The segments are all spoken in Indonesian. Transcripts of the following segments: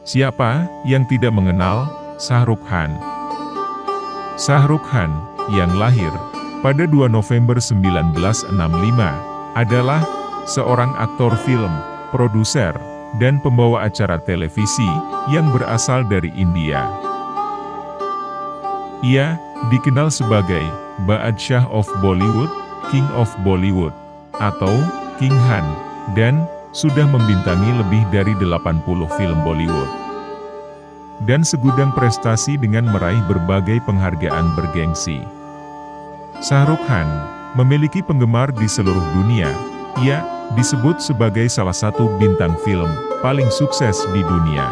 Siapa yang tidak mengenal Shah Rukh Khan? Shah Rukh Khan, yang lahir pada 2 November 1965, adalah seorang aktor film, produser, dan pembawa acara televisi yang berasal dari India. Ia dikenal sebagai Badshah of Bollywood, King of Bollywood, atau King Han, dan sudah membintangi lebih dari 80 film Bollywood. Dan segudang prestasi dengan meraih berbagai penghargaan bergengsi. Shah Rukh Khan memiliki penggemar di seluruh dunia. Ia disebut sebagai salah satu bintang film paling sukses di dunia.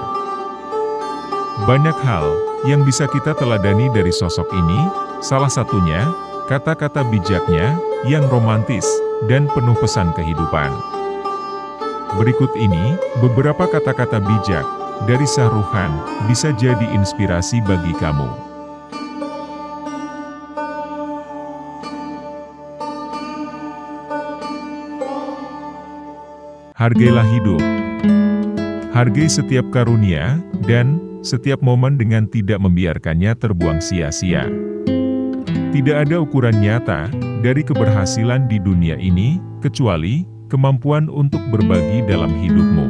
Banyak hal yang bisa kita teladani dari sosok ini, salah satunya kata-kata bijaknya yang romantis dan penuh pesan kehidupan. Berikut ini beberapa kata-kata bijak dari Shah Rukh Khan bisa jadi inspirasi bagi kamu. Hargailah hidup. Hargai setiap karunia dan setiap momen dengan tidak membiarkannya terbuang sia-sia. Tidak ada ukuran nyata dari keberhasilan di dunia ini, kecuali kemampuan untuk berbagi dalam hidupmu.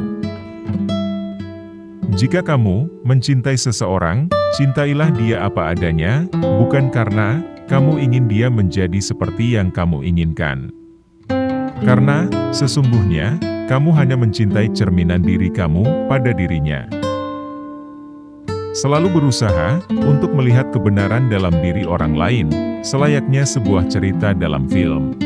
Jika kamu mencintai seseorang, cintailah dia apa adanya, bukan karena kamu ingin dia menjadi seperti yang kamu inginkan. Karena sesungguhnya, kamu hanya mencintai cerminan diri kamu pada dirinya. Selalu berusaha untuk melihat kebenaran dalam diri orang lain, selayaknya sebuah cerita dalam film.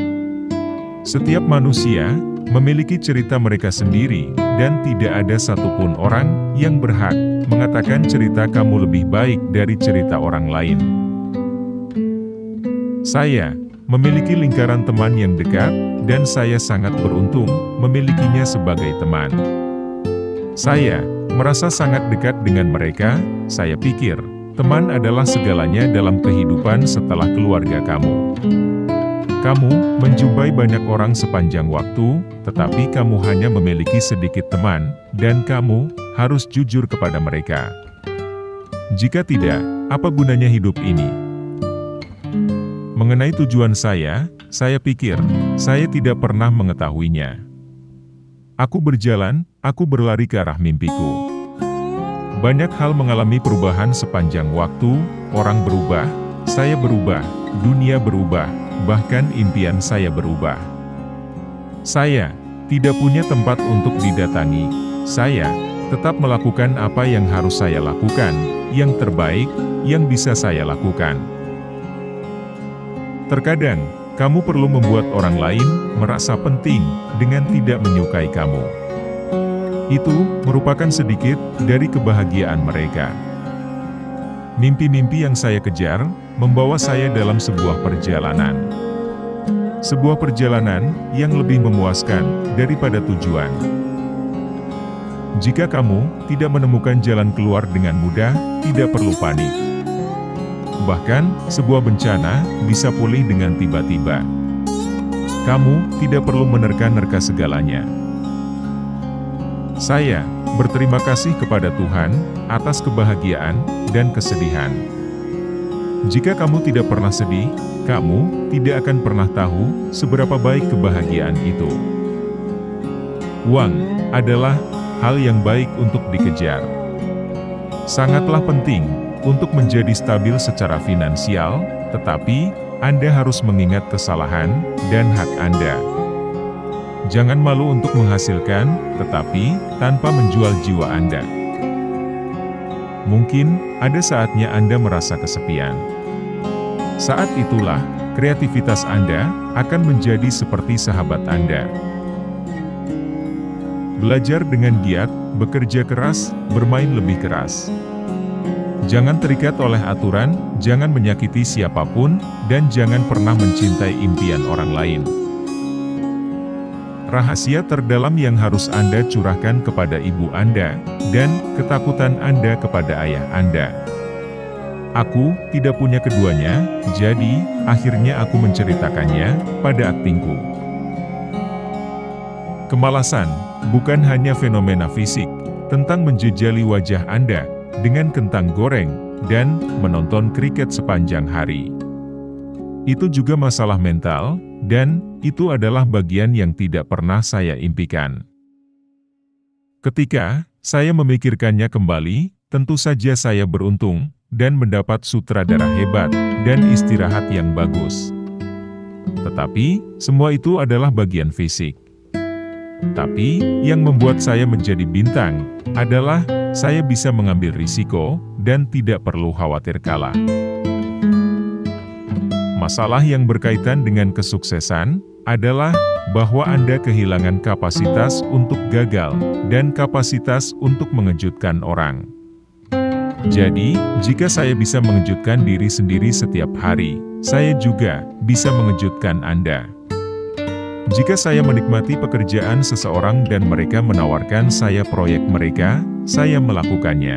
Setiap manusia memiliki cerita mereka sendiri, dan tidak ada satupun orang yang berhak mengatakan cerita kamu lebih baik dari cerita orang lain. Saya memiliki lingkaran teman yang dekat, dan saya sangat beruntung memilikinya sebagai teman. Saya merasa sangat dekat dengan mereka. Saya pikir, teman adalah segalanya dalam kehidupan setelah keluarga kamu. Kamu menjumpai banyak orang sepanjang waktu, tetapi kamu hanya memiliki sedikit teman, dan kamu harus jujur kepada mereka. Jika tidak, apa gunanya hidup ini? Mengenai tujuan saya pikir, saya tidak pernah mengetahuinya. Aku berjalan, aku berlari ke arah mimpiku. Banyak hal mengalami perubahan sepanjang waktu, orang berubah, saya berubah, dunia berubah, bahkan impian saya berubah. Saya tidak punya tempat untuk didatangi. Saya tetap melakukan apa yang harus saya lakukan, yang terbaik, yang bisa saya lakukan. Terkadang, kamu perlu membuat orang lain merasa penting dengan tidak menyukai kamu. Itu merupakan sedikit dari kebahagiaan mereka. Mimpi-mimpi yang saya kejar membawa saya dalam sebuah perjalanan. Sebuah perjalanan yang lebih memuaskan daripada tujuan. Jika kamu tidak menemukan jalan keluar dengan mudah, tidak perlu panik. Bahkan, sebuah bencana bisa pulih dengan tiba-tiba. Kamu tidak perlu menerka-nerka segalanya. Saya berterima kasih kepada Tuhan atas kebahagiaan dan kesedihan. Jika kamu tidak pernah sedih, kamu tidak akan pernah tahu seberapa baik kebahagiaan itu. Uang adalah hal yang baik untuk dikejar. Sangatlah penting untuk menjadi stabil secara finansial, tetapi Anda harus mengingat kesalahan dan hak Anda. Jangan malu untuk menghasilkan, tetapi tanpa menjual jiwa Anda. Mungkin ada saatnya Anda merasa kesepian. Saat itulah, kreativitas Anda akan menjadi seperti sahabat Anda. Belajar dengan giat, bekerja keras, bermain lebih keras. Jangan terikat oleh aturan, jangan menyakiti siapapun, dan jangan pernah mencintai impian orang lain. Rahasia terdalam yang harus Anda curahkan kepada ibu Anda, dan ketakutan Anda kepada ayah Anda. Aku tidak punya keduanya, jadi akhirnya aku menceritakannya pada aktingku. Kemalasan bukan hanya fenomena fisik, tentang menjejali wajah Anda dengan kentang goreng dan menonton kriket sepanjang hari. Itu juga masalah mental, dan itu adalah bagian yang tidak pernah saya impikan. Ketika saya memikirkannya kembali, tentu saja saya beruntung dan mendapat sutradara hebat dan istirahat yang bagus. Tetapi, semua itu adalah bagian fisik. Tapi, yang membuat saya menjadi bintang adalah saya bisa mengambil risiko dan tidak perlu khawatir kalah. Masalah yang berkaitan dengan kesuksesan adalah bahwa Anda kehilangan kapasitas untuk gagal dan kapasitas untuk mengejutkan orang. Jadi, jika saya bisa mengejutkan diri sendiri setiap hari, saya juga bisa mengejutkan Anda. Jika saya menikmati pekerjaan seseorang dan mereka menawarkan saya proyek mereka, saya melakukannya.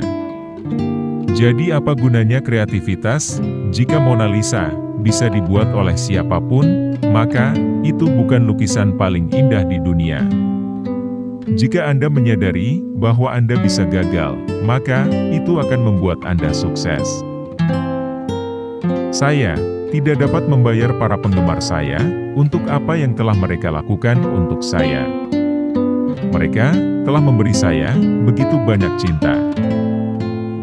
Jadi apa gunanya kreativitas? Jika Mona Lisa bisa dibuat oleh siapapun, maka itu bukan lukisan paling indah di dunia. Jika Anda menyadari bahwa Anda bisa gagal, maka itu akan membuat Anda sukses. Saya tidak dapat membayar para penggemar saya untuk apa yang telah mereka lakukan untuk saya. Mereka telah memberi saya begitu banyak cinta.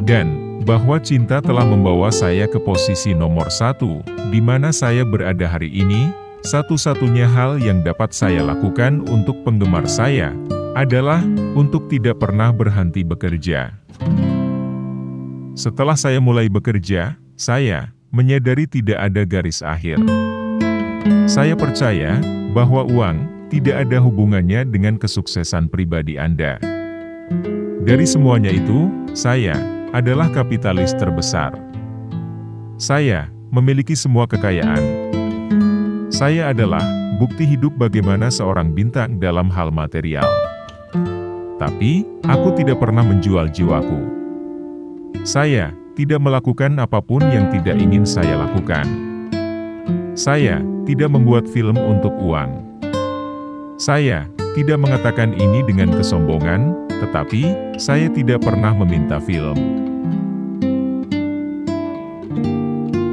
Dan bahwa cinta telah membawa saya ke posisi nomor 1, di mana saya berada hari ini, satu-satunya hal yang dapat saya lakukan untuk penggemar saya adalah untuk tidak pernah berhenti bekerja. Setelah saya mulai bekerja, saya menyadari tidak ada garis akhir. Saya percaya bahwa uang tidak ada hubungannya dengan kesuksesan pribadi Anda. Dari semuanya itu, saya adalah kapitalis terbesar. Saya memiliki semua kekayaan. Saya adalah bukti hidup bagaimana seorang bintang dalam hal material. Tapi, aku tidak pernah menjual jiwaku. Saya tidak melakukan apapun yang tidak ingin saya lakukan. Saya tidak membuat film untuk uang. Saya tidak mengatakan ini dengan kesombongan, tetapi saya tidak pernah meminta film.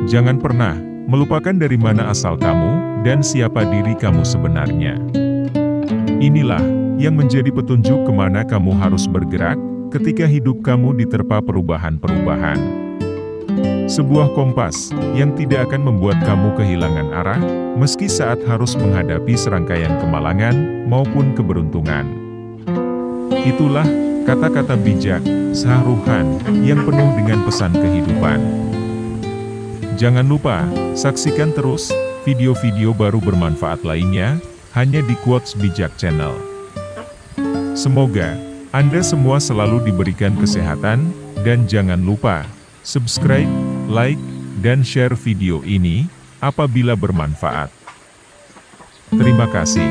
Jangan pernah melupakan dari mana asal kamu dan siapa diri kamu sebenarnya. Inilah yang menjadi petunjuk kemana kamu harus bergerak ketika hidup kamu diterpa perubahan-perubahan. Sebuah kompas yang tidak akan membuat kamu kehilangan arah, meski saat harus menghadapi serangkaian kemalangan maupun keberuntungan. Itulah kata-kata bijak Shah Rukh Khan yang penuh dengan pesan kehidupan. Jangan lupa, saksikan terus video-video baru bermanfaat lainnya, hanya di Quotes Bijak Channel. Semoga Anda semua selalu diberikan kesehatan, dan jangan lupa subscribe, like, dan share video ini apabila bermanfaat. Terima kasih.